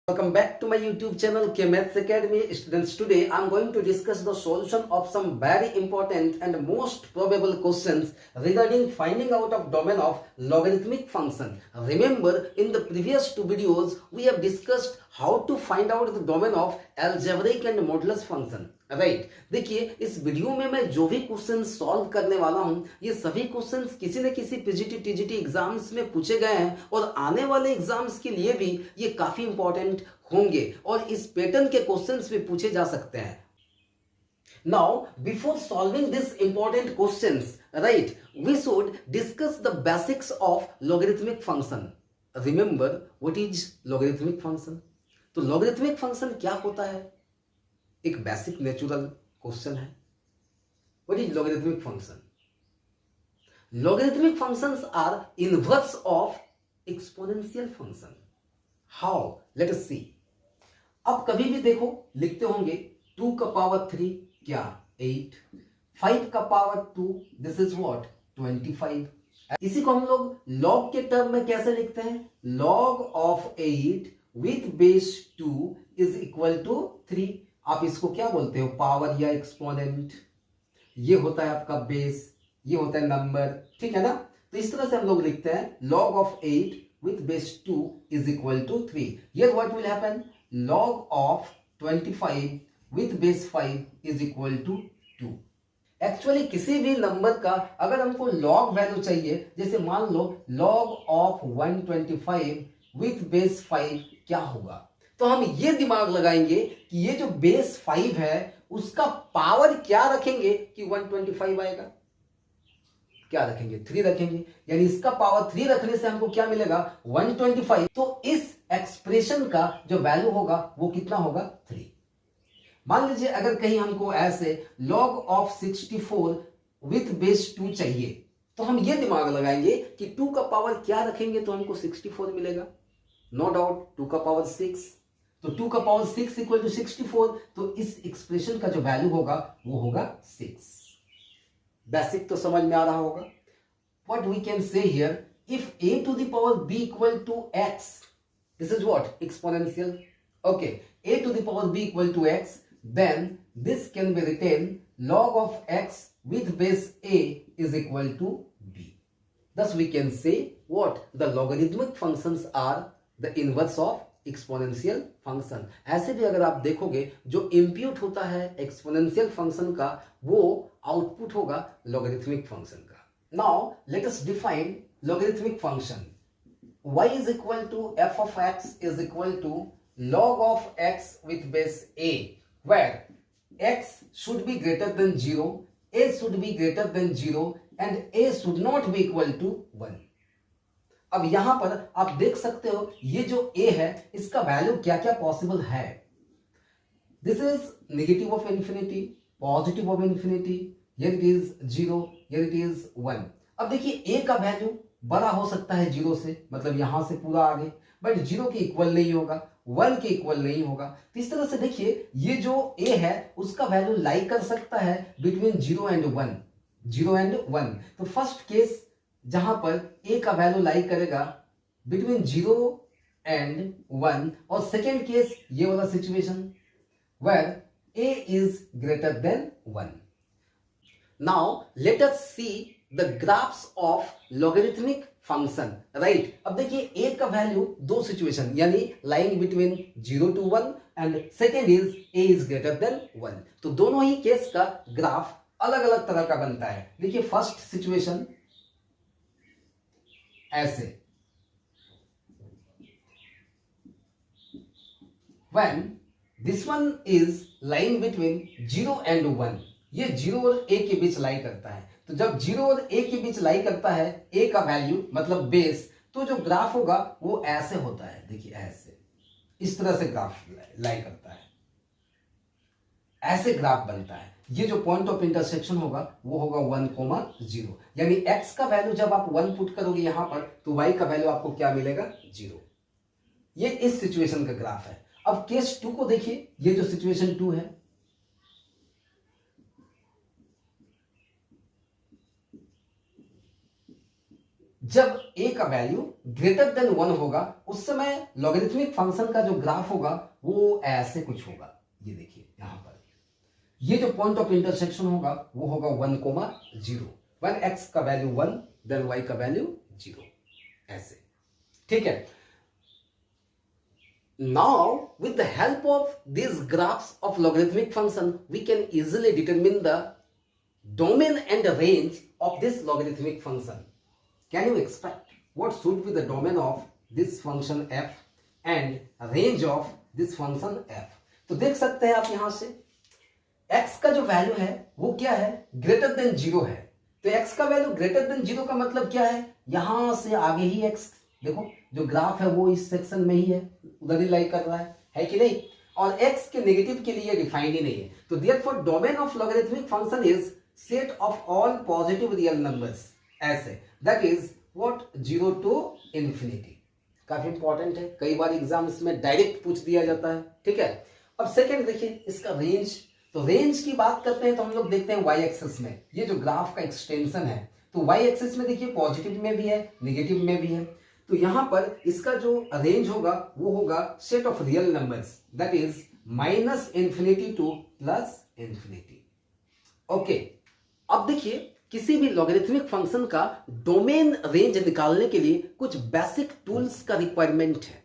Welcome back to my YouTube channel K-Maths Academy. Students, today I am going to discuss the solution of some very important and most probable questions regarding finding out of domain of logarithmic function. Remember, in the previous two videos we have discussed how to find out the domain of algebraic and modulus function. Right देखिए, इस video में मैं जो भी question solve करने वाला हूं, ये सभी क्वेश्चंस किसी न किसी पीजीटी टीजीटी एग्जाम्स में पूछे गए हैं और आने वाले एग्जाम्स के लिए भी ये काफी इंपॉर्टेंट होंगे और इस पैटर्न के क्वेश्चंस भी पूछे जा सकते हैं. Now, before solving these important questions, right, we should discuss the basics of logarithmic function. Remember, what is logarithmic function? तो logarithmic function क्या होता है? एक बेसिक नेचुरल क्वेश्चन है. What is logarithmic function? Logarithmic functions are inverse of exponential function. How? Let us see. अब कभी भी देखो लिखते होंगे 2 का पावर 3 क्या 8, 5 का पावर 2 दिस इज व्हाट 25. इसी को हम लोग लॉग के टर्म में कैसे लिखते हैं? Log of 8 with base 2 is equal to 3. आप इसको क्या बोलते हो? पावर या एक्सपोनेंट. ये होता है आपका बेस, ये होता है नंबर, ठीक है ना. तो इस तरह से हम लोग लिखते हैं log of 8 with base 2 is equal to 3. Here what will happen? Log of 25 with base 5 is equal to 2. Actually किसी भी नंबर का अगर हमको लॉग वैल्यू चाहिए, जैसे मान लो लॉग ऑफ 125 with base 5 क्या होगा, तो हम ये दिमाग लगाएंगे कि ये जो बेस 5 है उसका पावर क्या रखेंगे कि 125 आएगा. क्या रखेंगे? 3 रखेंगे. यानी इसका पावर 3 रखने से हमको क्या मिलेगा? 125. तो इस एक्सप्रेशन का जो वैल्यू होगा वो कितना होगा? 3. मान लीजिए अगर कहीं हमको ऐसे log ऑफ 64 विथ बेस 2 चाहिए, तो हम ये दिमाग लगाएंगे कि 2 का पावर क्या रखेंगे तो हमको 64 मिलेगा. नो डाउट 2 का पावर 6, तो 2 का पावर 6 इक्वल टू 64. तो इस एक्सप्रेशन का जो वैल्यू होगा वो होगा 6. बेसिक तो समझ में आ रहा होगा. What we can say here, if a to the power b equal to x, this is what? Exponential. Okay, a to the power b equal to x, then this can be written log of x with base a is equal to b. Thus we can say what? The logarithmic functions are the inverse of exponential function. ऐसे भी अगर आप देखोगे जो impute होता है exponential function का वो आउटपुट होगा लॉगरिथमिक फंक्शन का. Now let us define logarithmic function. y is equal to f of x is equal to log of x with base a, where x should be greater than 0, a should be greater than 0 and a should not be equal to 1. अब यहां पर आप देख सकते हो ये जो a है इसका वैल्यू क्या क्या पॉसिबल है. This is negative of infinity, positive of infinity, here it is 0, here it is 1. अब देखिए a का वैल्यू बड़ा हो सकता है 0 से, मतलब यहां से पूरा आगे, बट 0 के इक्वल नहीं होगा, 1 के इक्वल नहीं होगा. तो इस तरह से देखिए ये जो a है उसका वैल्यू लाई कर सकता है बिटवीन 0 एंड 1, 0 एंड 1. तो फर्स्ट केस जहां पर a का वैल्यू लाई करेगा बिटवीन 0 एंड 1, और सेकेंड केस ये वाला situation where a is greater than 1. Now let us see the graphs of logarithmic function. Right, अब देखिए a का वैल्यू दो सिचुएशन यानी lying between 0 to 1 and second is a is greater than 1. तो दोनों ही case का ग्राफ अलग अलग तरह का बनता है. देखिए फर्स्ट सिचुएशन ऐसे, when this one is lying between 0 and 1, ये 0 और a के बीच लाई करता है. तो जब 0 और a के बीच लाई करता है a का वैल्यू मतलब बेस, तो जो ग्राफ होगा वो ऐसे होता है. देखिए ऐसे, इस तरह से ग्राफ लाई करता है, ऐसे ग्राफ बनता है. ये जो पॉइंट ऑफ इंटरसेक्शन होगा वो होगा 1,0, यानी x का वैल्यू जब आप 1 पुट करोगे यहां पर तो y का वैल्यू आपको क्या मिलेगा? 0. ये इस सिचुएशन का ग्राफ है. अब केस 2 को देखिए, ये जो सिचुएशन 2 है, जब a का वैल्यू ग्रेटर देन 1 होगा उस समय लॉगरिथमिक फंक्शन का जो ग्राफ होगा वो ऐसे कुछ होगा। ये देखिए यहां पर ये जो पॉइंट ऑफ इंटरसेक्शन होगा वो होगा 1,0 वन x का वैल्यू 1 देन y का वैल्यू 0 ऐसे, ठीक है। Now with the help of these graphs of logarithmic function we can easily determine the domain and range of this logarithmic function. Can you expect what should be the domain of this function f and range of this function f? तो देख सकते हैं आप यहां से x का जो value है वो क्या है, ग्रेटर देन 0 है। तो x का वैल्यू ग्रेटर देन 0 का मतलब क्या है, यहां से आगे ही x, देखो जो ग्राफ है वो इस सेक्शन में ही है, उधर ही लाई कर रहा है कि नहीं, और x के नेगेटिव के लिए डिफाइंड ही नहीं है। तो therefore domain of logarithmic function is set of all positive real numbers, ऐसे, that is what 0 to infinity। काफी इंपॉर्टेंट है, कई बार एग्जाम्स में डायरेक्ट पूछ दिया जाता है, ठीक है। अब सेकंड देखिए इसका रेंज, तो रेंज की बात करते हैं तो हम लोग देखते हैं y एक्सिस में, ये जो ग्राफ का एक्सटेंशन है तो y एक्सिस में देखिए पॉजिटिव में भी है नेगेटिव में भी है। तो यहां पर इसका जो रेंज होगा वो होगा set of real numbers, that is -∞ to +∞। Okay, अब देखिए किसी भी लॉगरिथमिक फंक्शन का डोमेन रेंज निकालने के लिए कुछ बेसिक टूल्स का रिक्वायरमेंट है,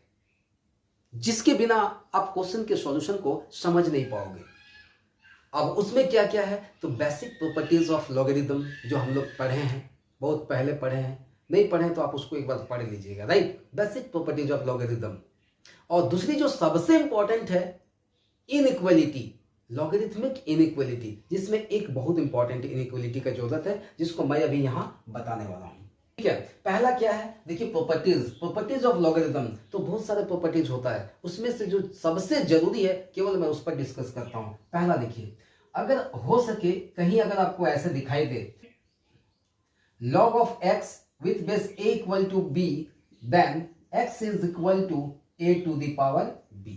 जिसके बिना आप क्वेश्चन के सॉल्यूशन को समझ नहीं पाओगे। अब उसमें क्या क्या है, तो बेसिक प्रॉपर्टीज ऑफ लॉगरिथम जो हम लोग पढ़े हैं, बहुत पहले पढ़े हैं, नहीं पढ़े तो आप उसको एक बार पढ़ लीजिएगा, right, basic properties of logarithm. और दूसरी जो सबसे इंपॉर्टेंट है इनइक्वालिटी, लॉगरिथमिक इनइक्वालिटी, जिसमें एक बहुत इंपॉर्टेंट इनइक्वालिटी का जरूरत है जिसको मैं अभी यहां बताने वाला हूं, ठीक है। पहला क्या है, देखिए प्रॉपर्टीज ऑफ लॉगरिथम, तो बहुत सारे प्रॉपर्टीज होता है, उसमें से जो सबसे जरूरी है केवल मैं उस पर डिस्कस करता हूं। पहला देखिए, अगर हो सके कहीं अगर आपको ऐसे दिखाई दे log of x with base a equal to b, then x is equal to a to the power b।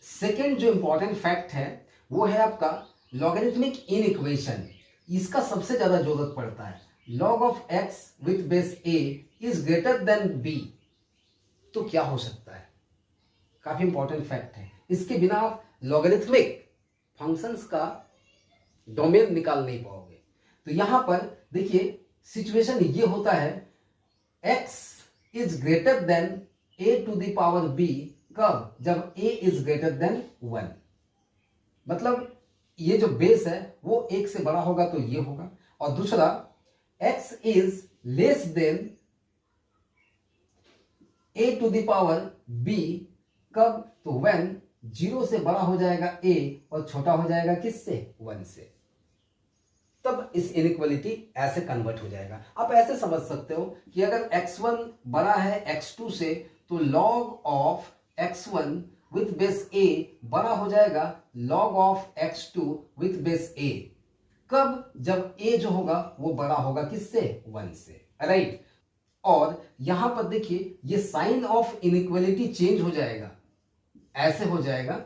Second जो इंपॉर्टेंट फैक्ट है वो है आपका लॉगरिथमिक इनइक्वेशन, इसका सबसे ज्यादा जरूरत पड़ता है। log of x with base a is greater than b, तो क्या हो सकता है, काफी इंपॉर्टेंट फैक्ट है, इसके बिना आप लॉगरिथमिक फंक्शंस का डोमेन निकाल नहीं पाओगे। तो यहां पर देखिए सिचुएशन ये होता है, x is greater than a to the power b, कब, जब a इज ग्रेटर देन 1, मतलब ये जो बेस है वो 1 से बड़ा होगा तो ये होगा, और दूसरा x is less than a to the power b, कब, तो when 0 से बड़ा हो जाएगा a और छोटा हो जाएगा किससे, 1 से, तब इस इनइक्वालिटी ऐसे कन्वर्ट हो जाएगा। आप ऐसे समझ सकते हो कि अगर x1 बड़ा है x2 से तो log of x1 with base a बड़ा हो जाएगा log of x2 with base a, कब, जब a जो होगा वो बड़ा होगा किससे, 1 से, राइट। और यहां पर देखिए ये साइन ऑफ इनइक्वालिटी चेंज हो जाएगा, ऐसे हो जाएगा,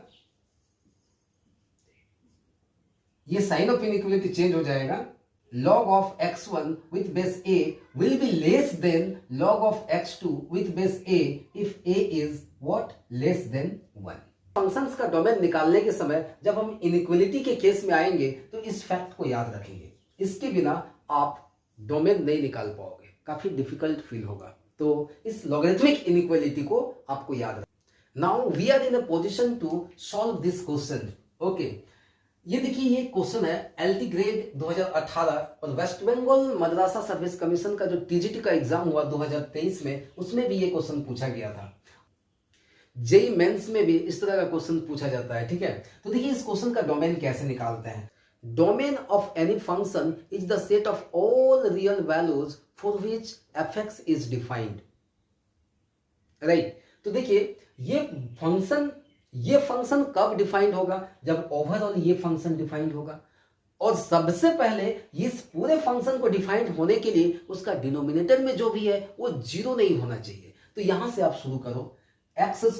ये साइन ऑफ इनइक्वालिटी चेंज हो जाएगा, log of x1 with base a will be less then log of x2 with base a if a is what, less than 1। Functions का domain निकालने के समय जब हम इनइक्वालिटी के केस में आएंगे तो इस फैक्ट को याद रखेंगे, इसके बिना आप डोमेन नहीं निकाल पाओगे, काफी डिफिकल्ट फील होगा। तो इस लॉगरिथमिक इनइक्वालिटी को आपको याद रखना। Now we are in a position to solve this question. Okay, ये देखिए ये क्वेश्चन है एलटी ग्रेड 2018 और वेस्ट बंगाल मद्रासा सर्विस कमीशन का जो टीजीटी का एग्जाम हुआ 2023 में, उसमें भी ये क्वेश्चन पूछा गया था। जेई मेंस में भी इस तरह का क्वेश्चन पूछा जाता है, ठीक है। तो देखिए इस क्वेश्चन का डोमेन कैसे निकालते हैं। Domain of any function is the set of all real values for which F is defined, right. तो देखिए ये फंक्शन कब डिफाइंड होगा, जब ओवरऑल ये फंक्शन डिफाइंड होगा, और सबसे पहले इस पूरे फंक्शन को डिफाइंड होने के लिए उसका डिनोमिनेटर में जो भी है वो 0 नहीं होना चाहिए। तो यहां से आप शुरू करो, x²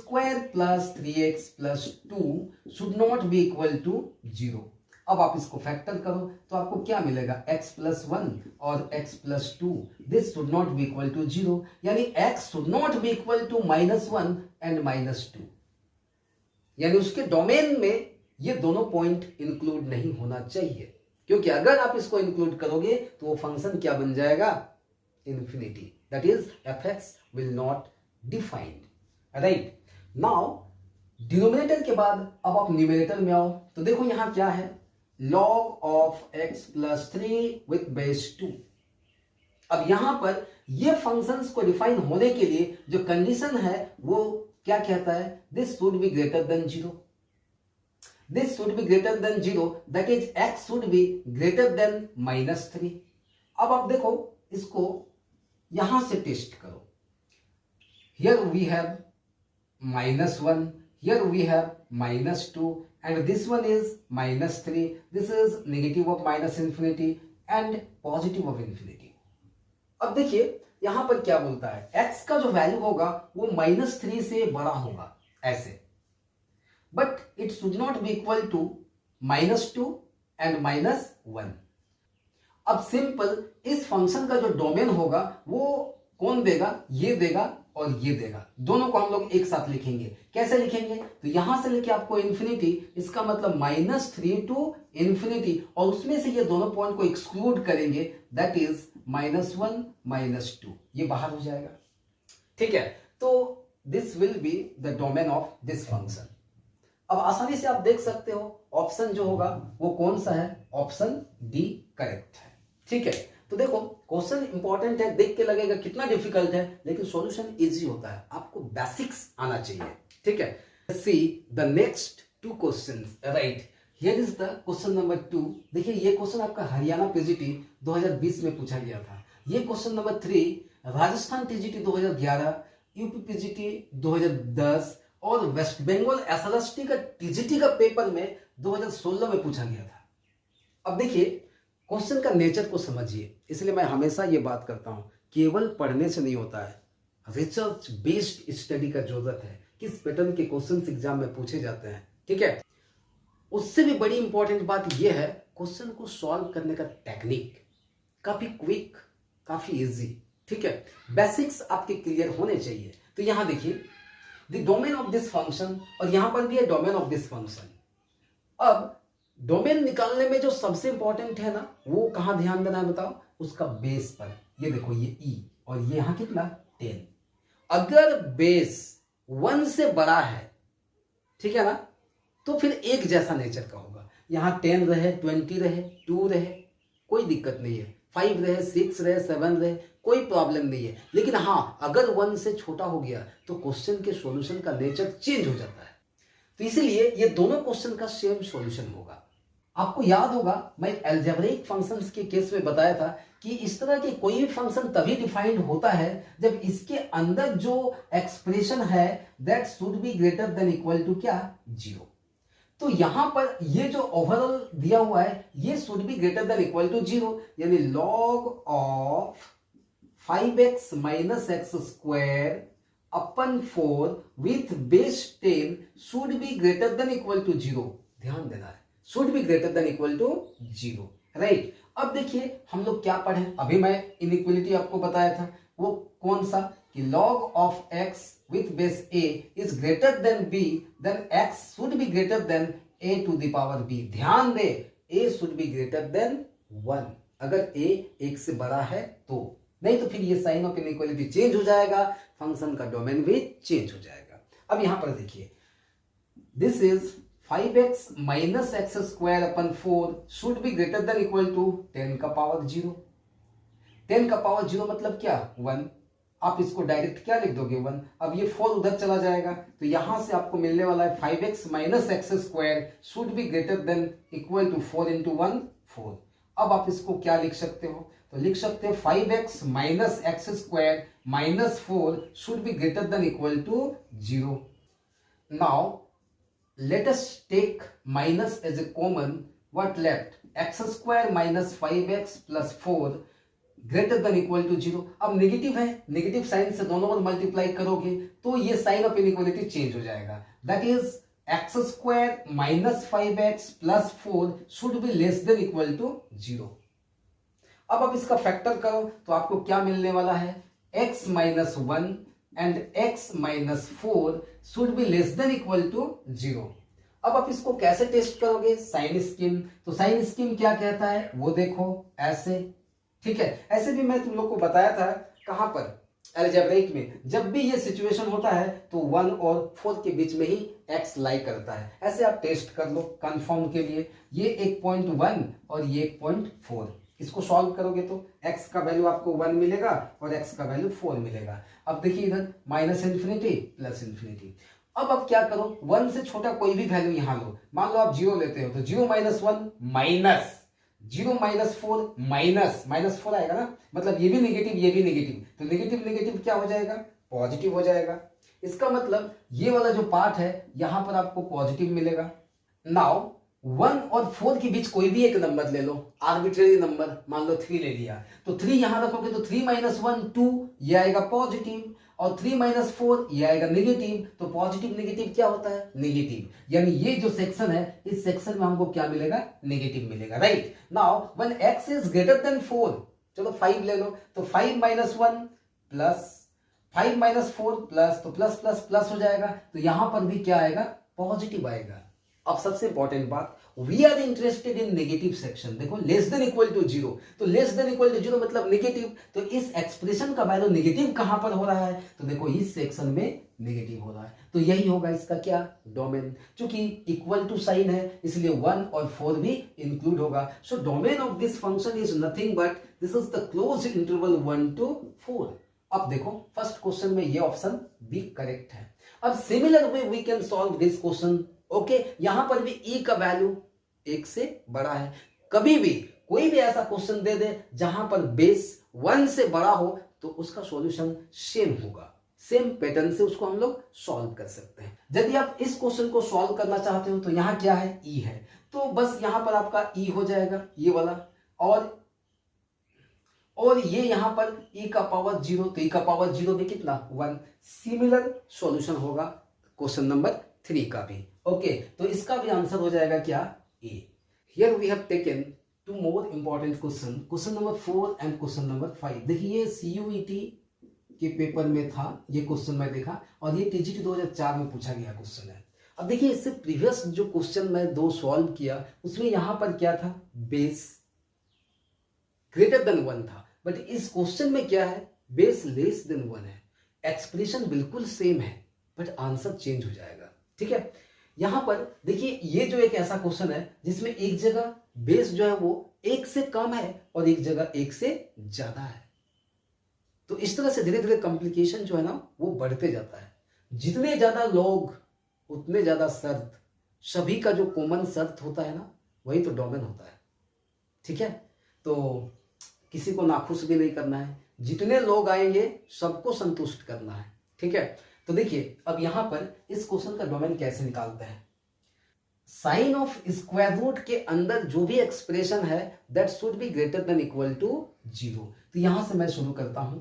+ 3x + 2 should not be equal to 0। अब आप इसको फैक्टर करो तो आपको क्या मिलेगा, x प्लस 1 और x plus 2, this should not be equal to 0, यानी x should not be equal to -1 and -2, यानी उसके डोमेन में ये दोनों पॉइंट इंक्लूड नहीं होना चाहिए, क्योंकि अगर आप इसको इंक्लूड करोगे तो वो फंक्शन क्या बन जाएगा, infinity, that is fx will not defined, right. Now denominator के बाद अब आप न्यूमरेटर में आओ तो देखो यहां क्या है, log of x plus 3 with base 2। अब यहां पर ये फंक्शंस को डिफाइन होने के लिए जो कंडीशन है वो क्या कहता है, this should be greater than 0, this should be greater than 0, that is x should be greater than -3। अब आप देखो इसको यहां से टेस्ट करो, here we have -1, here we have -2 and this one is -3, this is negative of minus infinity and positive of infinity। अब देखिए यहां पर क्या बोलता है, x का जो वैल्यू होगा वो -3 से बड़ा होगा ऐसे, but it should not be equal to -2 and -1। अब सिंपल इस फंक्शन का जो डोमेन होगा वो कौन देगा, ये देगा और ये देगा, दोनों को हम लोग एक साथ लिखेंगे। कैसे लिखेंगे, तो यहां से लेके आपको इंफिनिटी, इसका मतलब -3 टू इंफिनिटी, और उसमें से ये दोनों पॉइंट को एक्सक्लूड करेंगे, दैट इज -1 -2, ये बाहर हो जाएगा, ठीक है। तो this will be the domain of this function. अब आसानी से आप देख सकते हो ऑप्शन जो होगा वो कौन सा है, ऑप्शन डी करेक्ट है, ठीक है। तो देखो क्वेश्चन इंपॉर्टेंट है, देख के लगेगा कितना डिफिकल्ट है, लेकिन सॉल्यूशन इजी होता है, आपको बेसिक्स आना चाहिए, ठीक है। See the next 2 questions, right, here is the question number 2। देखिए ये क्वेश्चन आपका हरियाणा पीजीटी 2020 में पूछा गया था। ये question number 3 Rajasthan TGT 2011, UP PGT 2010 और वेस्ट बंगाल एसएलएसटी का टीजीटी का पेपर में 2016 में पूछा गया था। अब देखिए क्वेश्चन का नेचर को समझिए, इसलिए मैं हमेशा ये बात करता हूं, केवल पढ़ने से नहीं होता है, रिसर्च बेस्ड स्टडी का जरूरत है, किस पैटर्न के क्वेश्चंस एग्जाम में पूछे जाते हैं, ठीक है। उससे भी बड़ी इंपॉर्टेंट बात यह है क्वेश्चन को सॉल्व करने का टेक्निक, काफी क्विक, काफी इजी, ठीक है। बेसिक्स आपके क्लियर होने चाहिए। तो यहां देखिए the domain of this function, और यहां पर भी है डोमेन ऑफ दिस फंक्शन। अब डोमेन निकालने में जो सबसे इंपॉर्टेंट है ना, वो कहां ध्यान देना है बताओ, उसका बेस पर। ये देखो ये e और ये यहां कितना 10, अगर बेस 1 से बड़ा है, ठीक है ना, तो फिर एक जैसा नेचर का होगा, यहां 10 रहे, 20 रहे, 2 रहे, कोई दिक्कत नहीं है, 5 रहे, 6 रहे, 7 रहे, कोई प्रॉब्लम नहीं है। लेकिन हां अगर 1 से छोटा हो गया तो क्वेश्चन के सॉल्यूशन का नेचर चेंज हो जाता है। तो इसीलिए ये दोनों क्वेश्चन का सेम सॉल्यूशन होगा। आपको याद होगा मैं अलजेब्रिक फंक्शंस के केस में बताया था कि इस तरह के कोई भी फंक्शन तभी डिफाइंड होता है जब इसके अंदर जो एक्सप्रेशन है that should be greater than equal to क्या, 0। तो यहां पर ये जो ओवरऑल दिया हुआ है ये should be greater than equal to 0, यानी log of 5x minus x square upon 4 with base 10 should be greater than equal to 0। ध्यान देना है, should be greater than equal to 0, right. अब देखिए हम लोग क्या पढ़े, अभी मैं इनइक्वलिटी आपको बताया था, वो कौन सा, कि log of x with base a is greater than b, then x should be greater than a to the power b। ध्यान दे a should be greater than 1, अगर a 1 से बड़ा है तो, नहीं तो फिर ये साइन ऑफ इनइक्वलिटी चेंज हो जाएगा, फंक्शन का डोमेन भी चेंज हो जाएगा। अब यहां पर देखिए this is 5x minus x square upon 4 should be greater than equal to 10 का पावर 0। 10 का पावर 0 मतलब क्या, 1। आप इसको डायरेक्ट क्या लिख दोगे, 1। अब ये 4 उधर चला जाएगा तो यहां से आपको मिलने वाला है 5x minus x square should be greater than equal to 4 into 1 4। अब आप इसको क्या लिख सकते हो, तो लिख सकते हैं 5x minus x square minus 4 should be greater than equal to 0। Now let us take minus as a common, what left, x square minus 5x plus 4 greater than equal to 0। अब नेगेटिव है, negative sign से दोनों को multiply करोगे तो ये sign of inequality change हो जाएगा, that is x square minus 5x plus 4 should be less than equal to 0। अब आप इसका फैक्टर करो तो आपको क्या मिलने वाला है, x minus 1 and x minus 4 should be less than equal to 0। अब आप इसको कैसे टेस्ट करोगे, साइन स्कीम। तो साइन स्कीम क्या कहता है वो देखो ऐसे, ठीक है। ऐसे भी मैं तुम लोग को बताया था, कहां पर, अलजेब्रिक में। जब भी ये सिचुएशन होता है तो 1 और 4 के बीच में ही x लाई करता है। ऐसे आप टेस्ट कर लो कंफर्म के लिए। ये 1.1 और ये 1.4, इसको सॉल्व करोगे तो x का वैल्यू आपको 1 मिलेगा और x का वैल्यू 4 मिलेगा। अब देखिए इधर माइनस इन्फिनिटी प्लस इन्फिनिटी। अब आप क्या करो, 1 से छोटा कोई भी वैल्यू यहां लो। मान लो आप 0 लेते हो तो 0 minus 1 minus 0 minus 4 minus minus 4 आएगा ना, मतलब ये भी नेगेटिव ये भी नेगेटिव, तो नेगेटिव नेगेटिव क्या हो जाएगा, पॉजिटिव हो जाएगा। इसका मतलब ये वाला जो पार्ट है यहां पर आपको पॉजिटिव मिलेगा। नाउ 1 और 4 के बीच कोई भी एक नंबर ले लो, आर्बिट्रेरी नंबर, मान लो 3 ले लिया, तो 3 यहां रखोगे तो 3 माइनस 1 2, ये आएगा पॉजिटिव, और 3 माइनस 4 ये आएगा नेगेटिव। तो पॉजिटिव नेगेटिव क्या होता है, नेगेटिव। यानी ये जो सेक्शन है इस सेक्शन में हमको क्या मिलेगा, नेगेटिव मिलेगा, right. Now when x is greater then 4, चलो 5 ले लो, तो 5 माइनस 1 प्लस 5 माइनस 4 प्लस, तो प्लस प्लस प्लस हो जाएगा, तो यहां पर भी क्या आएगा, पॉजिटिव आएगा। अब सबसे इंपॉर्टेंट बात, we are interested in negative section. देखो लेस देन इक्वल टू 0, तो लेस देन इक्वल टू 0 मतलब नेगेटिव, तो इस एक्सप्रेशन का वैल्यू नेगेटिव कहां पर हो रहा है, तो देखो इस सेक्शन में नेगेटिव हो रहा है, तो यही होगा इसका क्या, डोमेन। क्योंकि इक्वल टू साइन है इसलिए 1 और 4 भी इंक्लूड होगा। So domain of this function is nothing but this is the close interval 1 to 4। अब देखो फर्स्ट क्वेश्चन में ये ऑप्शन बी करेक्ट है। अब similar way we can solve this question, okay. यहां पर भी e का वैल्यू 1 से बड़ा है। कभी भी कोई भी ऐसा क्वेश्चन दे दे जहां पर बेस 1 से बड़ा हो तो उसका सॉल्यूशन सेम होगा, सेम पैटर्न से उसको हम लोग सॉल्व कर सकते हैं। यदि आप इस क्वेश्चन को सॉल्व करना चाहते हो तो यहां क्या है, e है, तो बस यहां पर आपका e हो जाएगा ये वाला, और ये यहां पर e का पावर 0, तो e का पावर 0 भी कितना, 1। सिमिलर सॉल्यूशन होगा क्वेश्चन नंबर 3 का भी, ओके। तो इसका भी आंसर हो जाएगा क्या, A. Here we have taken two more important question, question number 4 and question number 5। देखिए CUET के पेपर में था ये क्वेश्चन, मैं देखा, और ये TGT 2004 में पूछा गया क्वेश्चन है। अब देखिए इससे प्रीवियस जो क्वेश्चन मैं 2 सॉल्व किया उसमें यहां पर क्या था, बेस ग्रेटर देन 1 था, बट इस क्वेश्चन में क्या है, बेस लेस देन 1 है। एक्सप्रेशन बिल्कुल सेम है बट आंसर चेंज हो जाएगा, ठीक है। यहां पर देखिए ये जो एक ऐसा क्वेश्चन है जिसमें एक जगह बेस जो है वो 1 से कम है और एक जगह 1 से ज्यादा है, तो इस तरह से धीरे धीरे कॉम्प्लिकेशन जो है ना वो बढ़ते जाता है। जितने ज्यादा लोग उतने ज्यादा शर्त, सभी का जो कॉमन शर्त होता है ना वही तो डोमेन होता है, ठीक है। तो किसी को नाखुश भी नहीं करना है, जितने लोग आएंगे सबको संतुष्ट करना है, ठीक है। तो देखिए अब यहां पर इस क्वेश्चन का डोमेन कैसे निकालते हैं। साइन ऑफ स्क्वायर रूट के अंदर जो भी एक्सप्रेशन है that should be greater than equal to 0। तो यहां से मैं शुरू करता हूं,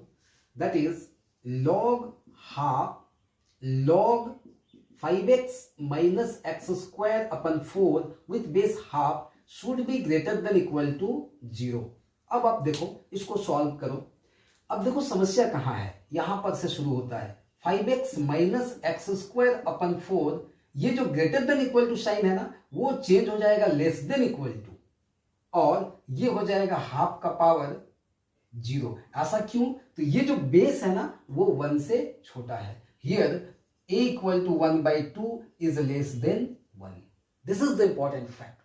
that is log half log 5x minus x square upon 4 with base half should be greater than equal to 0। अब आप देखो इसको सॉल्व करो। अब देखो समस्या कहां है, यहां पर से शुरू होता है 5x minus x square upon 4, ये जो greater than equal to sign है ना वो चेंज हो जाएगा लेस देन इक्वल टू, और ये हो जाएगा हाफ का पावर 0। ऐसा क्यों, तो ये जो बेस है ना वो 1 से छोटा है। Here a equal to 1/2 is less than 1। This is the important fact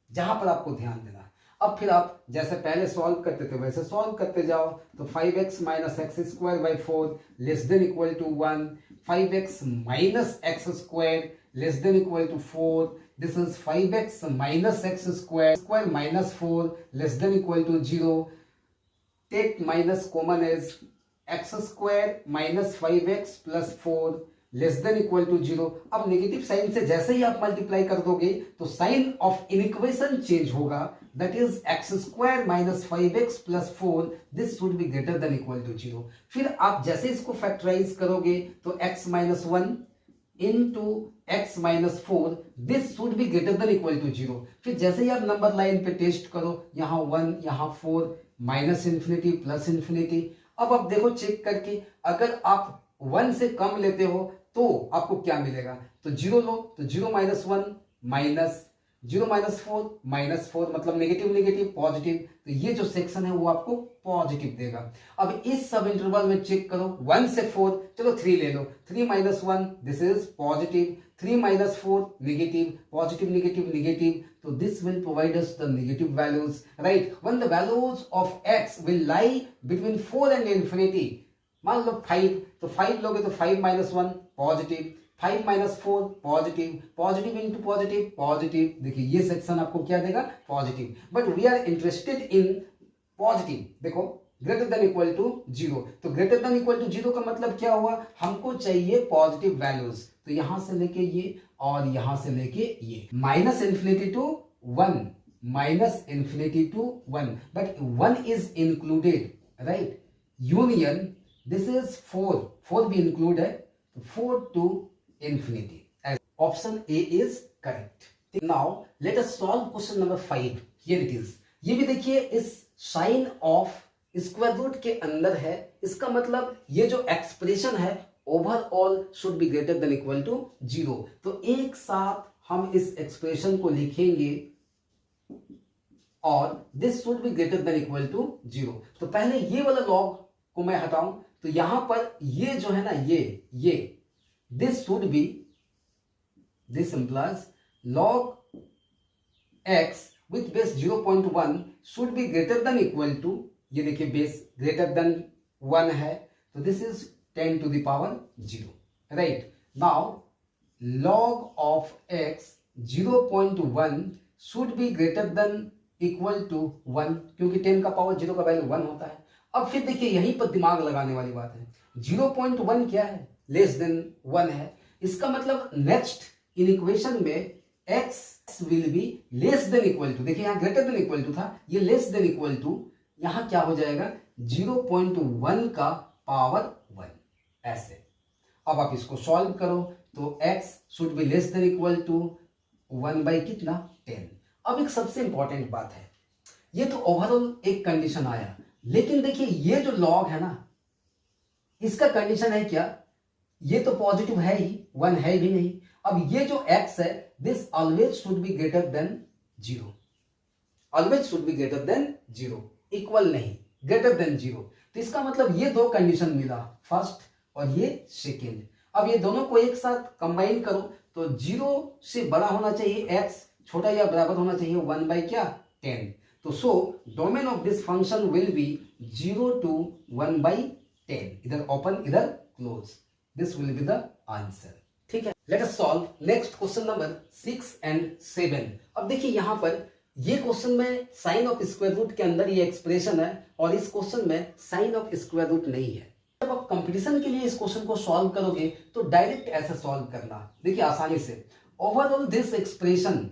जहां पर आपको ध्यान देना। अब फिर आप जैसे पहले सॉल्व करते थे वैसे सॉल्व करते जाओ, तो 5x minus x square by 4 less than equal to 1, 5x minus x square less than equal to 4, this is 5x minus x square minus 4 less than equal to 0, take minus common as x square minus 5x plus 4 less than equal to 0। अब negative sign से जैसे ही आप multiply कर दोगे तो sign of inequation change होगा, that is x square minus 5x plus 4, this should be greater than equal to 0। फिर आप जैसे इसको फैक्टराइज करोगे तो x minus 1 into x minus 4 this should be greater than equal to 0। फिर जैसे ही आप नंबर लाइन पे टेस्ट करो, यहाँ 1 यहाँ 4 माइनस इन्फिनिटी प्लस इन्फिनिटी। अब आप देखो चेक करके, अगर आप 1 से कम लेते हो तो आपको क्या मिलेगा, तो 0 लो तो 0 माइनस 1 माइनस 0 माइनस 4 माइनस 4 मतलब नेगेटिव नेगेटिव पॉजिटिव, तो ये जो सेक्शन है वो आपको पॉजिटिव देगा। अब इस सब इंटरवल में चेक करो 1 से 4, चलो 3 ले लो, 3 minus 1 this is positive, 3 minus 4 negative, positive negative negative, तो this will provide us the negative values, right? When the values of x will lie between 4 and infinity, मान लो 5, तो 5 लोगे तो 5 minus 1 positive, 5 minus 4 positive, positive into positive positive, देखिए ये section आपको क्या देगा, positive. But we are interested in positive, देखो ग्रेटर देन इक्वल टू 0, तो ग्रेटर देन इक्वल टू 0 का मतलब क्या हुआ, हमको चाहिए पॉजिटिव वैल्यूज, तो यहां से लेके ये और यहां से लेके ये, minus infinity to 1, minus infinity to 1, but 1 is included, right? Union this is 4 भी इंक्लूड है, 4 to infinity. As option A is correct. Now let us solve question number 5. Here it is. ये भी देखिए इस साइन ऑफ स्क्वायर रूट के अंदर है, इसका मतलब ये जो एक्सप्रेशन है overall should be greater than equal to 0। तो एक साथ हम इस एक्सप्रेशन को लिखेंगे और this should be greater than equal to 0। तो पहले ये वाला लॉग को मैं हटाऊं, तो यहां पर ये जो है ना, ये this should be, this implies log x with base 0.1 should be greater than equal to, ये देखिए बेस ग्रेटर देन 1 है, तो this is 10 to the power 0, राइट? Now log of x 0.1 should be greater than equal to 1, क्योंकि 10 का power 0 का value 1 होता है। अब फिर देखिए यहीं पर दिमाग लगाने वाली बात है, 0.1 क्या है, लेस देन 1 है, इसका मतलब नेक्स्ट इन इक्वेशन में x will be less than equal to, देखिए यहां ग्रेटर देन इक्वल टू था, ये लेस देन इक्वल टू, यहां क्या हो जाएगा 0.1 का पावर 1, ऐसे। अब आप इसको सॉल्व करो तो x should be less than equal to 1 by कितना, 10। अब एक सबसे इंपॉर्टेंट बात है, ये तो ओवरऑल एक कंडीशन आया, लेकिन देखिए ये जो लॉग है ना, इसका कंडीशन है क्या, ये तो पॉजिटिव है ही, 1 है भी नहीं। अब ये जो x है this always should be greater than 0, always should be greater than 0, equal नहीं, ग्रेटर देन 0। तो इसका मतलब ये दो कंडीशन मिला, फर्स्ट और ये सेकेंड। अब ये दोनों को एक साथ कंबाइन करो तो 0 से बड़ा होना चाहिए x, छोटा या बराबर होना चाहिए 1 बाई क्या, 10। तो so domain of this function will be 0 to 1 by 10, इधर ओपन इधर close, this will be the answer, ठीक है? Let us solve next question number 6 and 7। अब देखिए यहां पर ये क्वेश्चन में साइन ऑफ स्क्वायर रूट के अंदर ये एक्सप्रेशन है और इस क्वेश्चन में साइन ऑफ स्क्वायर रूट नहीं है। जब आप कंपटीशन के लिए इस क्वेश्चन को सॉल्व करोगे तो डायरेक्ट ऐसे सॉल्व करना, देखिए आसानी से, overall this expression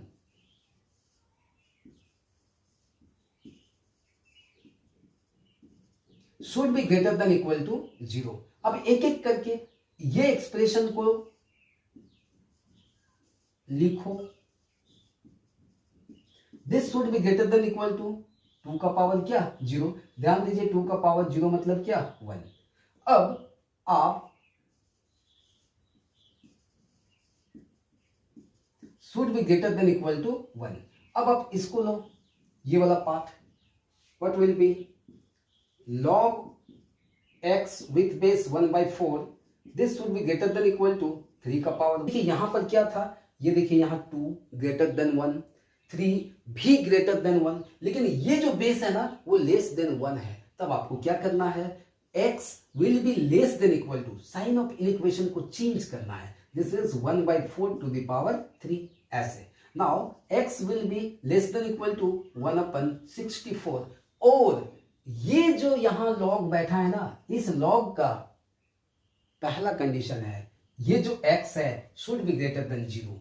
should be greater than equal to 0। अब एक एक करके ये एक्सप्रेशन को लिखो, this should be greater than equal to 2 का पावर क्या, 0। ध्यान दीजिए 2 का पावर 0 मतलब क्या, 1। अब आप should be greater than equal to 1। अब आप इसको लो, ये वाला part, what will be log x with base 1 by 4, this should be greater than equal to 3 का पावर। देखिए यहां पर क्या था, ये देखिए यहां 2 ग्रेटर देन 1, 3 भी ग्रेटर देन 1, लेकिन ये जो बेस है ना वो लेस देन 1 है। तब आपको क्या करना है, x will be less than equal to, sign of equation को चेंज करना है, this is 1 by 4 to the power 3, ऐसे। Now x will be less than equal to 1/64, और ये जो यहां लॉग बैठा है ना, इस लॉग का पहला कंडीशन है, ये जो x है should be greater than 0,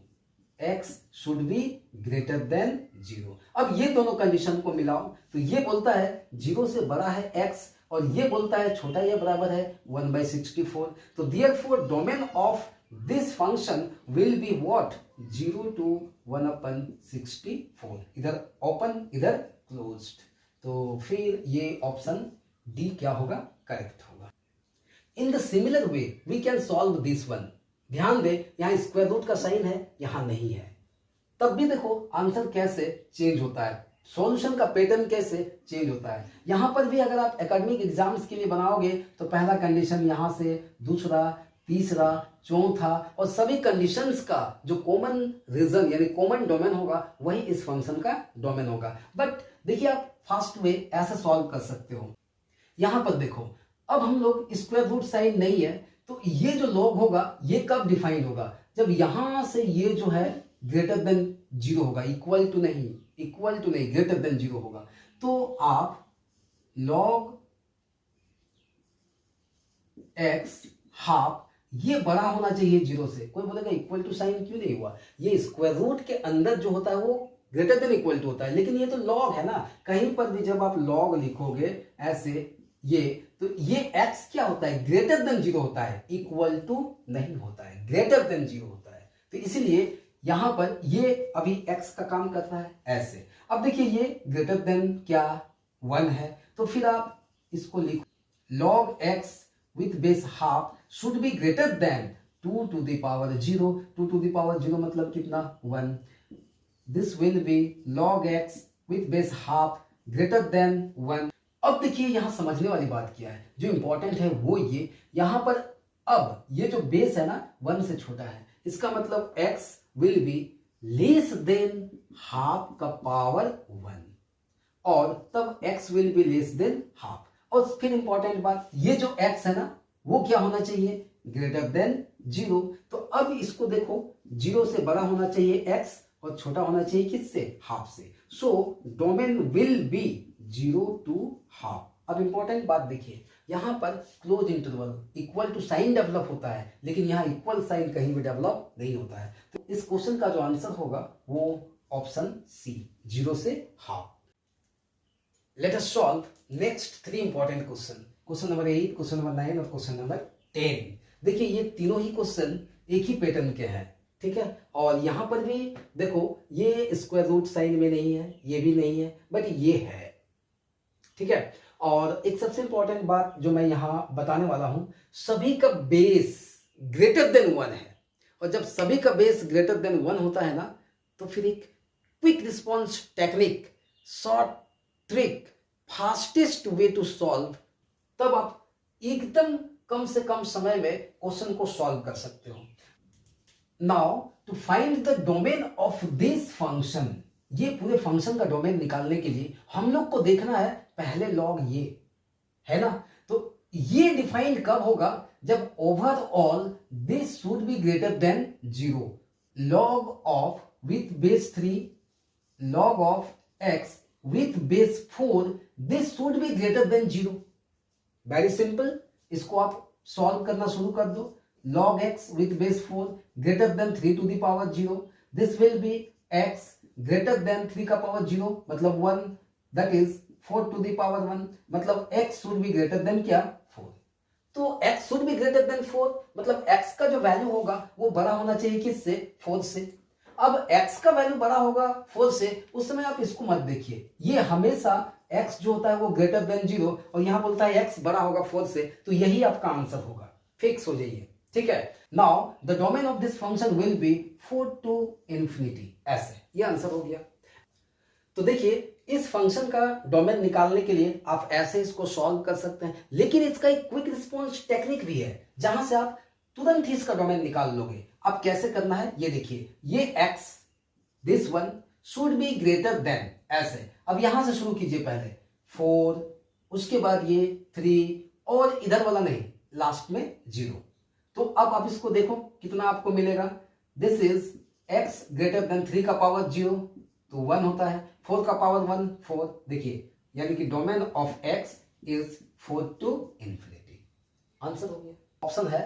x should be greater than 0। अब ये दोनों कंडीशन को मिलाओ तो ये बोलता है 0 से बड़ा है x और ये बोलता है छोटा या बराबर है 1/64। तो therefore domain of this function will be what 0 to 1/64, इधर ओपन इधर क्लोज्ड। तो फिर ये ऑप्शन डी क्या होगा, करेक्ट होगा। In the similar way we can solve this one. ध्यान दे यहाँ स्क्वायर रूट का साइन है, यहाँ नहीं है, तब भी देखो आंसर कैसे चेंज होता है, सॉल्यूशन का पैटर्न कैसे चेंज होता है। यहां पर भी अगर आप एकेडमिक एग्जाम्स के लिए बनाओगे तो पहला कंडीशन यहां से, दूसरा, तीसरा, चौथा, और सभी कंडीशंस का जो कॉमन रीजन यानी कॉमन डोमेन होगा वही इस फंक्शन का डोमेन होगा। बट देखिए आप फास्ट वे ऐसे सॉल्व कर सकते हो। यहां पर देखो अब हम लोग स्क्वायर रूट साइन नहीं है, तो ये जो लॉग होगा ये कब डिफाइन होगा, जब यहां से ये जो है ग्रेटर देन 0 होगा, इक्वल टू नहीं ग्रेटर देन 0 होगा। तो आप log x हाफ ये बड़ा होना चाहिए 0 से। कोई बोलेगा इक्वल टू साइन क्यों नहीं हुआ, ये स्क्वायर रूट के अंदर जो होता है वो ग्रेटर देन इक्वल टू होता है, लेकिन ये तो log है ना। कहीं पर भी जब आप log लिखोगे ऐसे ये, तो ये x क्या होता है, ग्रेटर देन 0 होता है, इक्वल टू नहीं होता है, ग्रेटर देन 0 होता है। तो इसलिए यहां पर ये अभी x का काम कर रहा है ऐसे। अब देखिए ये ग्रेटर देन क्या 1 है, तो फिर आप इसको लिखो log x with base half should be greater than 2 to the power 0। 2 to the power 0 मतलब कितना, 1। This will be log x with base half greater than 1। अब देखिए यहां समझने वाली बात क्या है, जो इंपॉर्टेंट है वो ये, यहां पर अब ये जो बेस है ना 1 से छोटा है, इसका मतलब x will be less than half का पावर 1, और तब x will be less than half। और फिर इंपॉर्टेंट बात, ये जो x है ना वो क्या होना चाहिए, ग्रेटर देन 0। तो अब इसको देखो 0 से बड़ा होना चाहिए x और छोटा होना चाहिए किससे, हाफ से। So domain will be 0 to half. अब इंपॉर्टेंट बात देखिए, यहां पर close interval equal to sign develop होता है, लेकिन यहां इक्वल साइन कहीं भी डेवलप नहीं होता है। तो इस क्वेश्चन का जो आंसर होगा वो ऑप्शन सी, 0 से half. Let us solve next 3 important question, question number 8, question number 9 और क्वेश्चन नंबर 10। देखिए ये तीनों ही क्वेश्चन एक ही पैटर्न के हैं, ठीक है। और यहां पर भी देखो ये स्क्वायर रूट साइन में नहीं है, ये भी नहीं है, बट ये है, ठीक है। और एक सबसे इंपॉर्टेंट बात जो मैं यहां बताने वाला हूं, सभी का बेस ग्रेटर देन 1 है, और जब सभी का बेस ग्रेटर देन 1 होता है ना, तो फिर एक quick response technique, short trick, fastest way to solve, तब आप एकदम कम से कम समय में क्वेश्चन को सॉल्व कर सकते हो। Now to find the domain of this function, ये पूरे फंक्शन का डोमेन निकालने के लिए हम लोग को देखना है पहले लॉग ये है ना, तो ये डिफाइन कब होगा, जब overall this should be greater than 0। log of with base 3 log of x with base 4 this should be greater than 0। Very simple, इसको आप सॉल्व करना शुरू कर दो। log x with base 4 greater than 3 to the power 0, this will be x greater than 3 का power 0 मतलब 1, that is 4 to the power 1 मतलब x should be greater than क्या, 4। तो x should be greater than 4 मतलब x का जो value होगा वो बड़ा होना चाहिए किससे, 4 से। अब x का वैल्यू बड़ा होगा 4 से, उस समय आप इसको मत देखिए, ये हमेशा x जो होता है वो ग्रेटर देन 0, और यहां बोलता है x बड़ा होगा 4 से, तो यही आपका आंसर होगा, फिक्स हो जाइए, ठीक है। Now the domain of this function will be 4 to infinity, ऐसे ये आंसर हो गया। तो देखिए इस फंक्शन का डोमेन निकालने के लिए आप ऐसे इसको सॉल्व कर सकते हैं, लेकिन इसका एक क्विक रिस्पॉन्स टेक्निक भी है जहां से आप तुरंत ही इसका डोमेन निकाल लोगे। अब कैसे करना है ये देखिए, ये x this one should be greater then, ऐसे। अब यहां से शुरू कीजिए, पहले 4, उसके बाद ये 3, और इधर वाला नहीं, लास्ट में 0। तो अब आप इसको देखो कितना आपको मिलेगा, this is x greater than 3 का पावर 0 तो 1 होता है, 4 का पावर 1 4, देखिए यानी कि domain of x is 4 to infinity। Answer हो गया, ऑप्शन है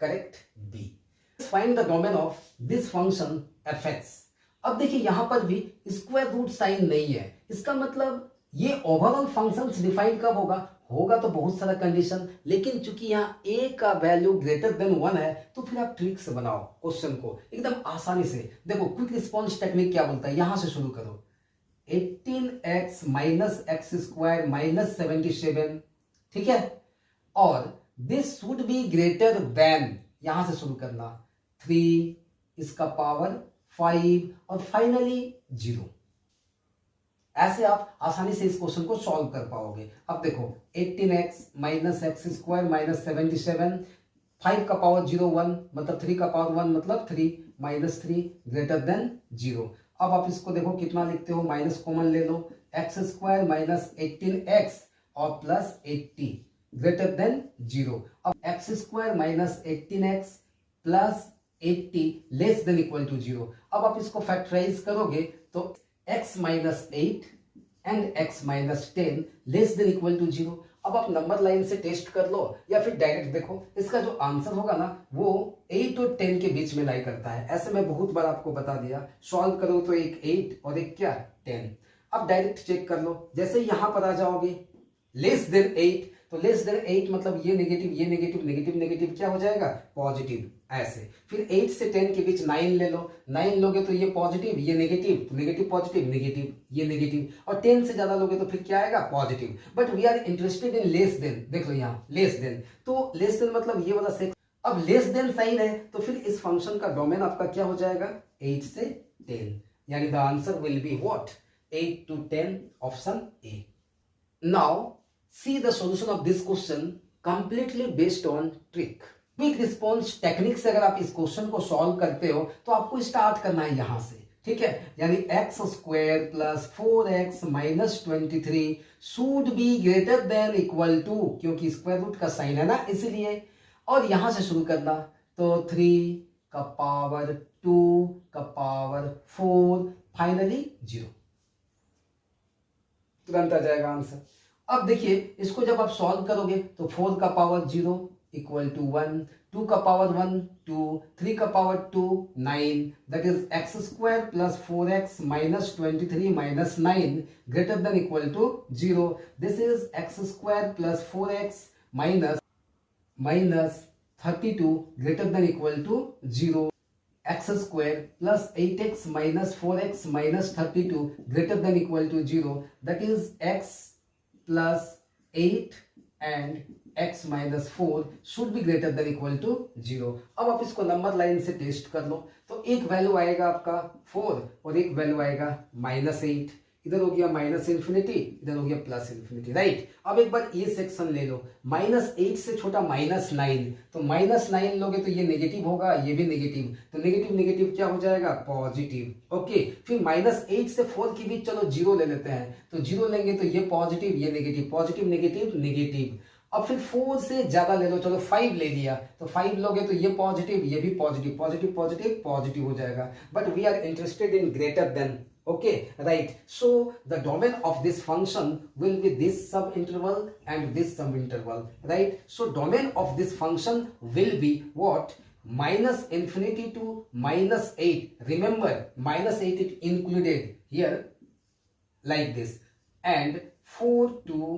correct B. Find the domain of this function fx। अब देखिए यहां पर भी स्क्वायर रूट साइन नहीं है, इसका मतलब ये ओवरऑल फंक्शंस डिफाइन कब होगा, होगा तो बहुत सारा कंडीशन, लेकिन चूंकि यहाँ a का वैल्यू ग्रेटर देन 1 है तो फिर आप ट्रिक से बनाओ क्वेश्चन को एकदम आसानी से। देखो क्विक रिस्पॉन्स टेक्निक क्या बोलता है, यहां से शुरू करो। 18x minus x square minus 77, ठीक है, और this should be greater then, यहां से शुरू करना 3 इसका पावर 5 और फाइनली 0। ऐसे आप आसानी से इस क्वेश्चन को सॉल्व कर पाओगे। अब देखो 18x minus x square minus 77, 5 का पावर 0 1 मतलब 3 का पावर 1 मतलब 3 माइनस 3 ग्रेटर देन 0। अब आप इसको देखो कितना लिखते हो, माइनस कॉमन ले लो, एक्स स्क्वायर माइनस 18x और प्लस 80 ग्रेटर देन 0। अब x square minus 18x plus 80 less than equal to 0। अब आप इसको फैक्टराइज करोगे तो x minus 8 and x minus 10 less than equal to 0। अब आप नंबर लाइन से टेस्ट कर लो या फिर डायरेक्ट देखो, इसका जो आंसर होगा ना वो 8 और 10 के बीच में लाई करता है। ऐसे मैं बहुत बार आपको बता दिया, सॉल्व करो तो एक 8 और एक क्या 10। अब डायरेक्ट चेक कर लो, जैसे यहां पर आ जाओगे लेस देन 8, तो लेस देन 8 मतलब ये नेगेटिव ये नेगेटिव नेगेटिव नेगेटिव क्या हो जाएगा पॉजिटिव, ऐसे। फिर 8 से 10 के बीच 9 ले लो, 9 लोगे तो ये पॉजिटिव ये नेगेटिव, तो नेगेटिव पॉजिटिव नेगेटिव ये नेगेटिव, और 10 से ज्यादा लोगे तो फिर क्या आएगा positive. But we are interested in less than, देख लो यहाँ लेस देन, तो लेस देन मतलब ये वाला सेक्शन। अब लेस देन साइन है तो फिर इस फंक्शन का डोमेन आपका क्या हो जाएगा 8 से 10, यानी the answer will be what 8 to 10, option A. Now see the solution of this question completely based on trick. Quick response technique से अगर आप इस क्वेश्चन को सॉल्व करते हो तो आपको स्टार्ट करना है यहां से, ठीक है, यानी x square plus 4x minus 23 should be greater than equal to, क्योंकि स्क्वायर रूट का साइन है ना इसलिए, और यहां से शुरू करना तो 3 का पावर 2 का पावर 4 फाइनली 0, तुरंत आ जाएगा आंसर। अब देखिए इसको जब आप सॉल्व करोगे तो 4 का पावर 0 इक्वल टू 1, 2 का पावर 1 2, 3 का power 2 9, that is x square plus 4x minus 23 minus 9 greater than equal to 0। This is x square plus 4x minus 32 greater than equal to 0। X square plus 8x minus 4x minus 32 greater than equal to 0, that is x plus 8 and x minus 4 should be greater than equal to 0। अब आप इसको number line से test कर लो तो एक value आएगा आपका 4 और एक वैल्यू आएगा माइनस 8, इधर हो गया माइनस इन्फिनिटी इधर हो गया प्लस इन्फिनिटी, राइट। अब एक बार ये सेक्शन ले लो, माइनस 8 से छोटा माइनस 9, तो माइनस 9 लोगे तो ये नेगेटिव होगा ये भी नेगेटिव, तो नेगेटिव नेगेटिव क्या हो जाएगा पॉजिटिव, ओके। फिर माइनस 8 से 4 के बीच चलो 0 ले लेते हैं, तो 0 लेंगे तो ये पॉजिटिव ये नेगेटिव, पॉजिटिव नेगेटिव नेगेटिव। अब फिर 4 से ज्यादा ले लो, चलो 5 ले लिया, तो 5 लोगे तो ये पॉजिटिव ये भी पॉजिटिव, पॉजिटिव पॉजिटिव पॉजिटिव हो जाएगा, but we are interested in greater than, okay, right, so the domain of this function will be this sub interval and this sub interval, right, so domain of this function will be what minus infinity to minus 8, remember minus 8 it included here like this, and 4 to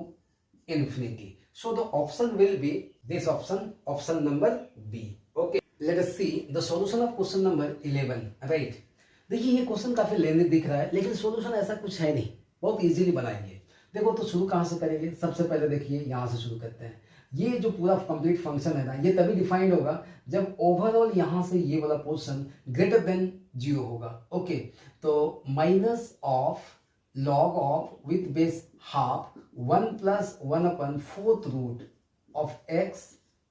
infinity, so the option will be this option, option number B, okay। Let us see the solution of question number 11, right। देखिए ये question काफी लेंदी दिख रहा है लेकिन solution ऐसा कुछ है नहीं, बहुत इजीली बनाएंगे। देखो तो शुरू कहां से करेंगे, सबसे पहले देखिए यहां से शुरू करते हैं। ये जो पूरा कंप्लीट फंक्शन है ना ये तभी डिफाइंड होगा जब ओवरऑल यहां से ये वाला पोर्शन ग्रेटर देन 0 होगा, ओके। तो minus of log of with base half 1 plus 1 upon 4th root of x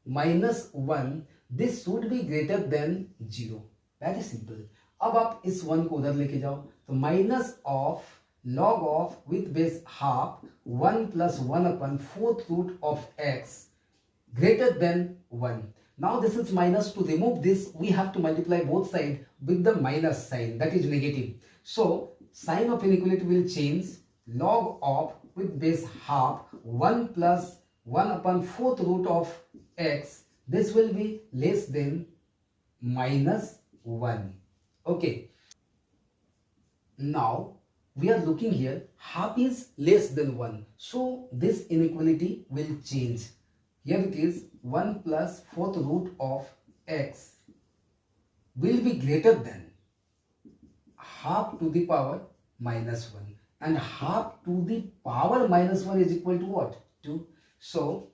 minus 1, this should be greater than 0, very simple. अब आप इस 1 को उधर लेके जाओ तो minus of log of with base half 1 plus 1 upon 4th root of x greater than 1। Now this is minus, to remove this we have to multiply both side with the minus sign that is negative, so sign of inequality will change, log of with base half 1 plus 1 upon 4th root of x, this will be less than minus 1, okay। Now we are looking here, half is less than 1, so this inequality will change. Here it is 1 plus 4th root of x will be greater than half to the power minus 1, and half to the power minus 1 is equal to what? 2. So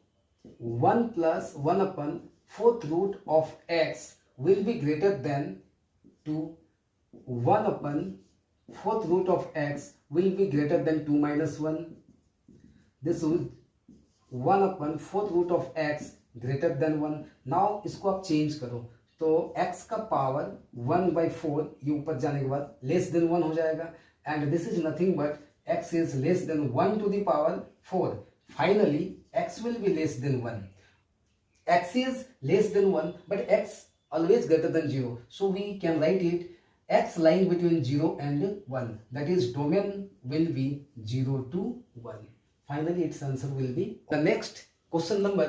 1 plus 1 upon 4th root of x will be greater than 2. 1 upon 4th root of x will be greater than 2 minus 1. This will 1 upon 4th root of x greater than 1. Now इसको आप change करो तो x का power 1/4 ये ऊपर जाने के बाद लेस देन 1 हो जाएगा, and this is nothing but x is less than 1 to the power 4. Finally x will be less than 1. X is less than 1 but x always greater than 0, so we can write it x lying between 0 and 1, that is domain will be 0 to 1. Finally its answer will be the next question number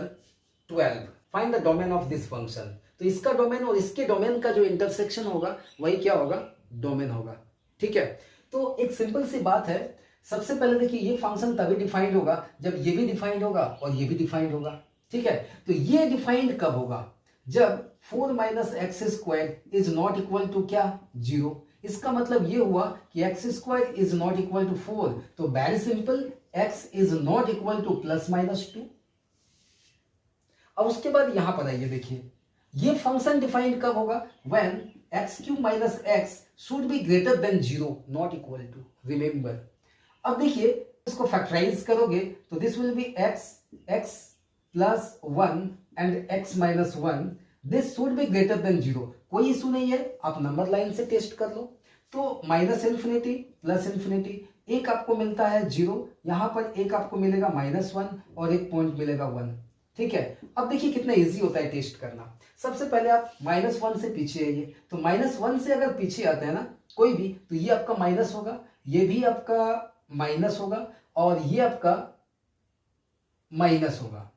12. Find the domain of this function. तो इसका domain और इसके domain का जो intersection होगा वही क्या होगा? डोमेन होगा. ठीक है, तो एक सिंपल सी बात है. सबसे पहले देखिए ये फंक्शन तभी डिफाइंड होगा जब ये भी डिफाइंड होगा और ये भी डिफाइंड होगा. ठीक है, तो ये डिफाइंड कब होगा? जब 4 minus x square is not equal to क्या? 0. इसका मतलब ये हुआ कि x square is not equal to 4. तो very simple, x is not equal to plus minus 2. अब उसके बाद यहां पर आइए, देखिए ये फंक्शन डिफाइंड कब होगा? When x cube minus x should be greater than 0, not equal to. Remember, अब देखिए इसको फैक्टराइज करोगे तो this will be x plus 1 and x minus 1. This should be greater than 0. कोई इशू नहीं है, आप नंबर लाइन से टेस्ट कर लो. तो माइनस इन्फिनिटी प्लस इन्फिनिटी, एक आपको मिलता है 0, यहां पर एक आपको मिलेगा -1 और एक पॉइंट मिलेगा 1. ठीक है, अब देखिए कितना इजी होता है टेस्ट करना. सबसे पहले आप -1 से पीछे आइए, तो -1 से अगर पीछे आते हैं ना कोई भी, तो ये आपका माइनस होगा, ये भी आपका माइनस होगा और ये आपका माइनस होगा.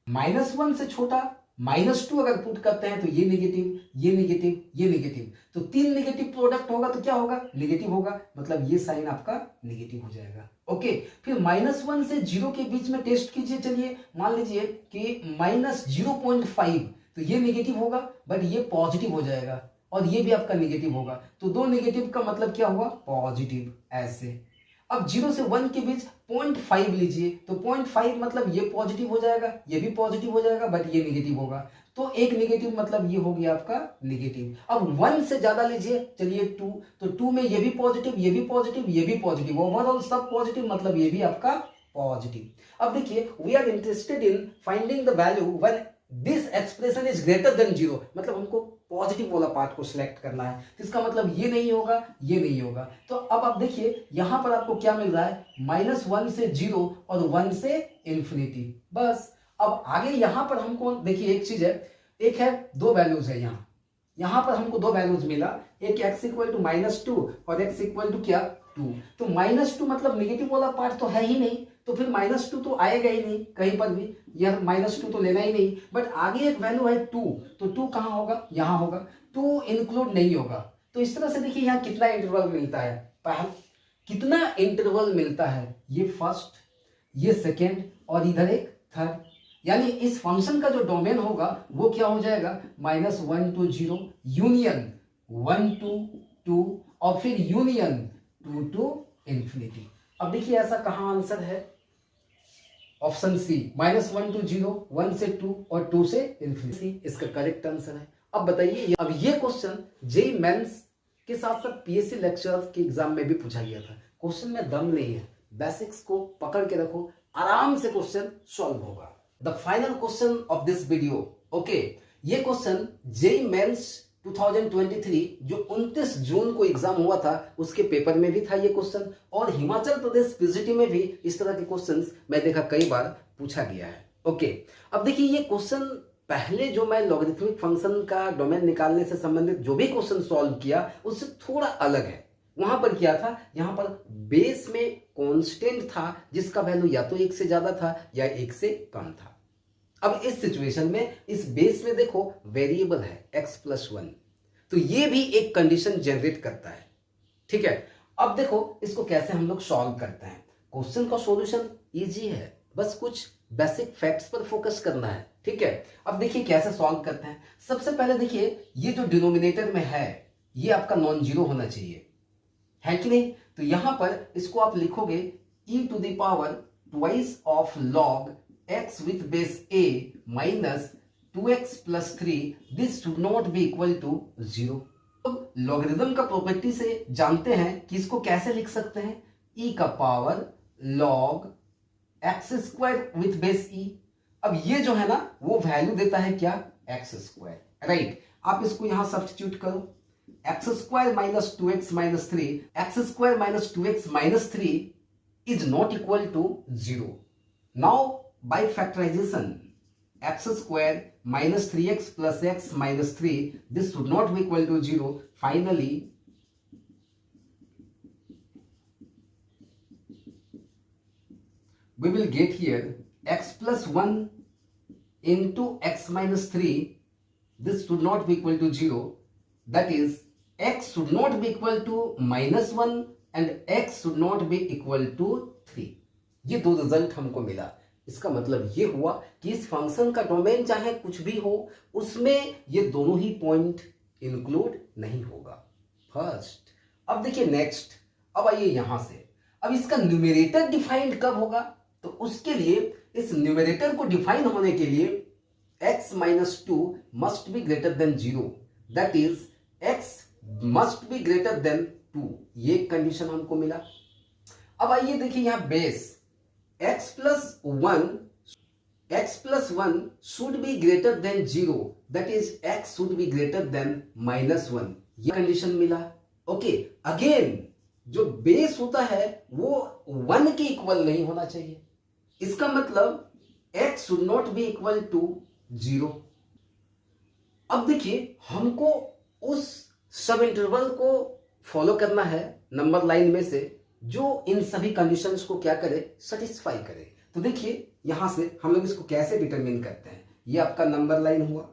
-1 से छोटा -2 अगर पुट करते हैं तो ये नेगेटिव, ये नेगेटिव, ये नेगेटिव, तो 3 नेगेटिव प्रोडक्ट होगा तो क्या होगा? नेगेटिव होगा, मतलब ये साइन आपका नेगेटिव हो जाएगा. ओके, फिर -1 से 0 के बीच में टेस्ट कीजिए. चलिए मान लीजिए कि -0.5, तो ये नेगेटिव होगा बट ये पॉजिटिव हो जाएगा, और ये भी आपका नेगेटिव होगा. तो 2 नेगेटिव का मतलब क्या हुआ? पॉजिटिव. ऐसे अब 0 से 1 के बीच 0.5 लीजिए, तो 0.5 मतलब ये पॉजिटिव हो जाएगा, ये भी पॉजिटिव हो जाएगा बट ये नेगेटिव होगा. तो एक नेगेटिव मतलब ये हो गया आपका नेगेटिव. अब 1 से ज्यादा लीजिए, चलिए 2, तो 2 में ये भी पॉजिटिव, ये भी पॉजिटिव, ये भी पॉजिटिव, ओवरऑल सब पॉजिटिव, मतलब ये भी आपका पॉजिटिव. अब देखिए we are interested in finding the value when this expression is greater than 0, मतलब हमको पॉजिटिव वाला पार्ट को सिलेक्ट करना है. तो इसका मतलब ये नहीं होगा, ये नहीं होगा. तो अब आप देखिए यहां पर आपको क्या मिल रहा है? -1 से 0 और 1 से इन्फिनिटी. बस अब आगे यहां पर हमको देखिए एक चीज है, एक है 2 वैल्यूज है यहां पर हमको 2 वैल्यूज मिला, एक x इक्वल टू -2 और x इक्वल टू क्या? 2. तो -2 मतलब नेगेटिव वाला पार्ट तो है ही नहीं, तो फिर -2 तो आएगा ही नहीं कहीं पर भी, यह -2 तो लेना ही नहीं. बट आगे एक वैल्यू है 2, तो 2 कहां होगा? यहां होगा. 2 इंक्लूड नहीं होगा. तो इस तरह से देखिए यहां कितना इंटरवल मिलता है, कितना इंटरवल मिलता है? ये फर्स्ट, ये सेकेंड और इधर एक थर्ड. यानी इस फंक्शन का जो डोमेन होगा वो क्या हो जाएगा? -1 to 0, यूनियन 1 to 2 और फिर यूनियन 2 to इन्फिनिटी. अब देखिए ऐसा कहां आंसर है? ऑप्शन सी, -1 to 0, 1 से 2 और 2 से इन्फिनिटी इसका करेक्ट आंसर है. अब बताइए, अब ये क्वेश्चन जेईई मेंस के साथ साथ पीएससी लेक्चरर्स के एग्जाम में भी पूछा गया था. क्वेश्चन में दम नहीं है, बेसिक्स को पकड़ के रखो, आराम से क्वेश्चन सॉल्व होगा. The final question of this video. Okay, ये क्वेश्चन जेईई मेंस 2023 जो 29 जून को एग्जाम हुआ था उसके पेपर में भी था ये क्वेश्चन, और हिमाचल प्रदेश पीजीटी में भी इस तरह के क्वेश्चंस मैं देखा कई बार पूछा गया है. ओके, अब देखिए ये क्वेश्चन पहले जो मैं लॉगरिथमिक फंक्शन का डोमेन निकालने से संबंधित जो भी क्वेश्चन सॉल्व किया उससे थोड़ा अलग है. वहां पर क्या था? यहां पर बेस में कांस्टेंट था जिसका वैल्यू या तो 1 से ज्यादा था या 1 से कम था. अब इस सिचुएशन में इस बेस में देखो वेरिएबल है x + 1, तो ये भी एक कंडीशन जनरेट करता है. ठीक है, अब देखो इसको कैसे हम लोग सॉल्व करते हैं। क्वेश्चन का सॉल्यूशन इजी है, बस कुछ बेसिक फैक्ट्स पर फोकस करना है, ठीक है। अब देखिए कैसे सॉल्व करते हैं। सबसे पहले देखिए ये जो डिनोमिनेटर में है ये आपका नॉन जीरो होना चाहिए, है कि नहीं। तो यहां पर इसको आप लिखोगे e to the power twice of log x with base a minus 2x plus 3, this should not be equal to 0। अब लॉगरिदम का प्रॉपर्टी से जानते हैं कि इसको कैसे लिख सकते हैं, e का power log x square with base e। अब ये जो है ना वो वैल्यू देता है क्या, x स्क्वायर, राइट। आप इसको यहां सब्स्टिट्यूट करो, x square minus 2x minus 3, x square minus 2x minus 3 is not equal to 0. Now by factorization x square minus 3x plus x minus 3, this should not be equal to 0. Finally we will get here x plus 1 into x minus 3, this should not be equal to 0. That is x should not be equal to minus 1 and x should not be equal to 3। ये दो result हमको मिला। इसका मतलब ये हुआ कि इस फंक्शन का डोमेन चाहे कुछ भी हो उसमें ये दोनों ही पॉइंट इंक्लूड नहीं होगा। फर्स्ट, अब देखिए नेक्स्ट, अब आइए यहां से, अब इसका न्यूमरेटर डिफाइंड कब होगा, तो उसके लिए इस न्यूमरेटर को डिफाइन होने के लिए x minus 2 must be greater than 0, that is x must be greater then 2, ये कंडीशन हमको मिला। अब आइए देखिए यहां base x plus 1 should be greater than 0, that is x should be greater then minus 1, ये कंडीशन मिला। ओके, अगेन जो बेस होता है वो 1 के इक्वल नहीं होना चाहिए, इसका मतलब x should not be equal to 0। अब देखिए हमको उस सब इंटरवल को फॉलो करना है नंबर लाइन में से जो इन सभी कंडीशंस को क्या करे, सेटिस्फाई करे। तो देखिए यहां से हम लोग इसको कैसे डिटरमिन करते हैं। ये आपका नंबर लाइन हुआ,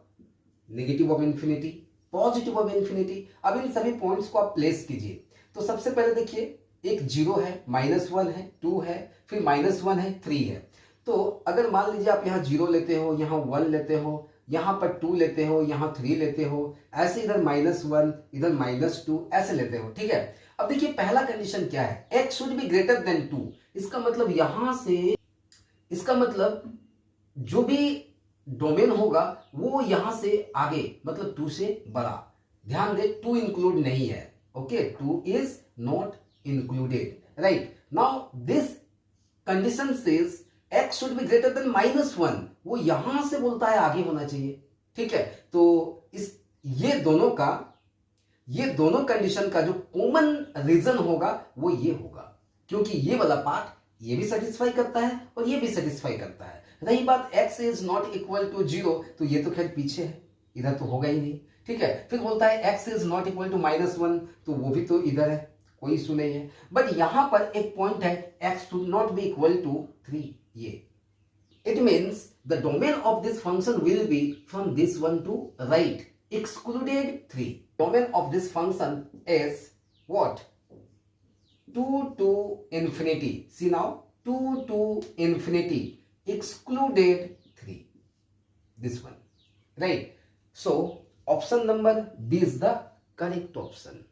negative of infinity, positive of infinity. अब इन सभी पॉइंट्स को आप प्लेस कीजिए। तो सबसे पहले देखिए एक 0 है, -1 है, 2 है, फिर -1 है, 3 है। तो अगर मान लीजिए आप यहाँ 0 लेते हो, यहाँ 1 लेते हो, यहां पर 2 लेते हो, यहां 3 लेते हो, ऐसे इधर -1, इधर -2 ऐसे लेते हो, ठीक है। अब देखिए पहला कंडीशन क्या है, x should be greater then 2। इसका मतलब यहां से, इसका मतलब जो भी डोमेन होगा वो यहां से आगे, मतलब 2 से बड़ा। ध्यान दे 2 इंक्लूड नहीं है, okay, 2 is not included, right. Now this condition says x should be greater than -1, वो यहां से बोलता है आगे होना चाहिए, ठीक है। तो इस ये दोनों कंडीशन का जो कॉमन रीजन होगा वो ये होगा, क्योंकि ये वाला पार्ट ये भी सेटिस्फाई करता है और ये भी सेटिस्फाई करता है। रही बात x is not equal to 0, तो ये तो खैर पीछे है, इधर तो होगा ही नहीं, ठीक है। फिर बोलता है x is not equal to -1, तो वो भी तो इधर है, कोई इशू नहीं है। बट यहां पर एक पॉइंट है, x should not be equal to 3, ये it means the domain of this function will be from this one to right, excluded 3. Domain of this function is what? 2 to infinity. See now, 2 to infinity, excluded 3. This one, right? So option number B is the correct option.